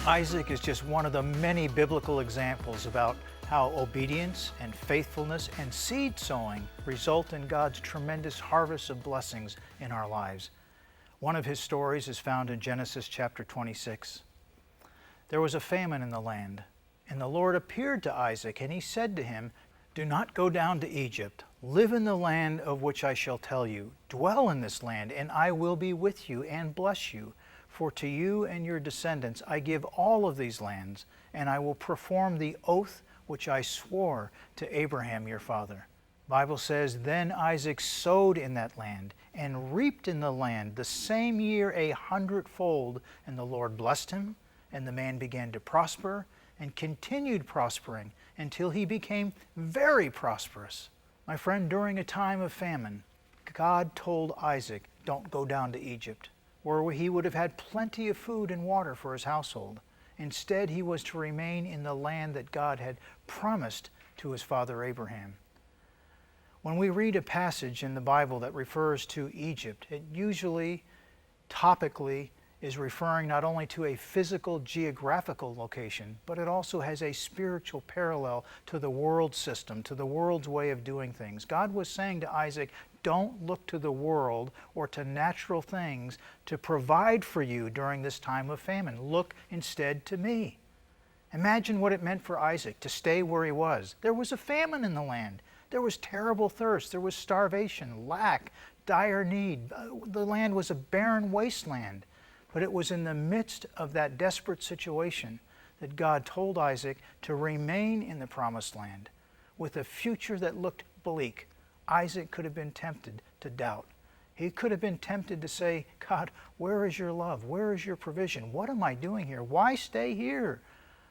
Isaac is just one of the many biblical examples about how obedience and faithfulness and seed sowing result in God's tremendous harvest of blessings in our lives. One of his stories is found in Genesis chapter 26. There was a famine in the land, and the Lord appeared to Isaac, and he said to him, "Do not go down to Egypt. Live in the land of which I shall tell you. Dwell in this land, and I will be with you and bless you. For to you and your descendants I give all of these lands, and I will perform the oath which I swore to Abraham your father." The Bible says, "Then Isaac sowed in that land and reaped in the land the same year 100-fold, and the Lord blessed him, and the man began to prosper and continued prospering until he became very prosperous." My friend, during a time of famine, God told Isaac, don't go down to Egypt, where he would have had plenty of food and water for his household. Instead, he was to remain in the land that God had promised to his father Abraham. When we read a passage in the Bible that refers to Egypt, it usually, topically, is referring not only to a physical geographical location, but it also has a spiritual parallel to the world system, to the world's way of doing things. God was saying to Isaac, don't look to the world or to natural things to provide for you during this time of famine. Look instead to me. Imagine what it meant for Isaac to stay where he was. There was a famine in the land. There was terrible thirst. There was starvation, lack, dire need. The land was a barren wasteland. But it was in the midst of that desperate situation that God told Isaac to remain in the promised land. With a future that looked bleak, Isaac could have been tempted to doubt. He could have been tempted to say, God, where is your love? Where is your provision? What am I doing here? Why stay here?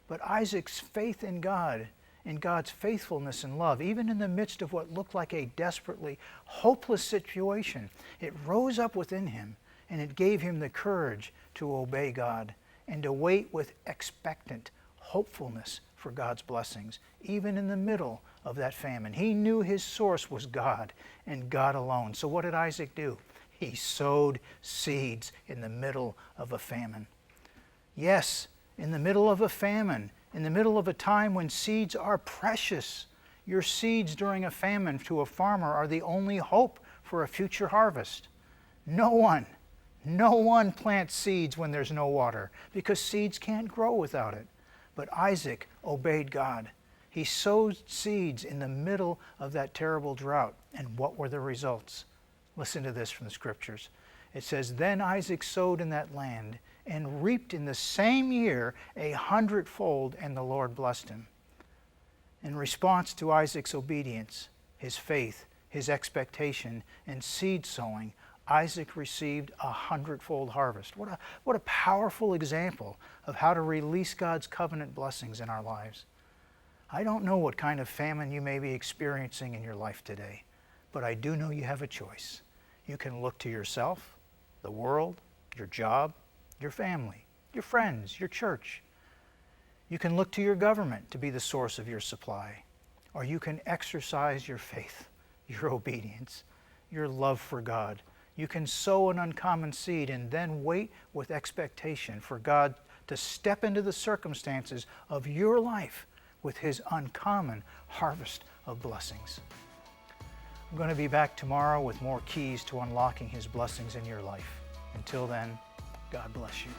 But Isaac's faith in God, in God's faithfulness and love, even in the midst of what looked like a desperately hopeless situation, it rose up within him. And it gave him the courage to obey God and to wait with expectant hopefulness for God's blessings, even in the middle of that famine. He knew his source was God and God alone. So what did Isaac do? He sowed seeds in the middle of a famine. Yes, in the middle of a famine, in the middle of a time when seeds are precious. Your seeds during a famine to a farmer are the only hope for a future harvest. No one plants seeds when there's no water, because seeds can't grow without it. But Isaac obeyed God. He sowed seeds in the middle of that terrible drought. And what were the results? Listen to this from the scriptures. It says, "Then Isaac sowed in that land and reaped in the same year 100-fold, and the Lord blessed him." In response to Isaac's obedience, his faith, his expectation, and seed sowing, Isaac received 100-fold harvest. What a powerful example of how to release God's covenant blessings in our lives. I don't know what kind of famine you may be experiencing in your life today, but I do know you have a choice. You can look to yourself, the world, your job, your family, your friends, your church. You can look to your government to be the source of your supply, or you can exercise your faith, your obedience, your love for God. You can sow an uncommon seed and then wait with expectation for God to step into the circumstances of your life with his uncommon harvest of blessings. I'm going to be back tomorrow with more keys to unlocking his blessings in your life. Until then, God bless you.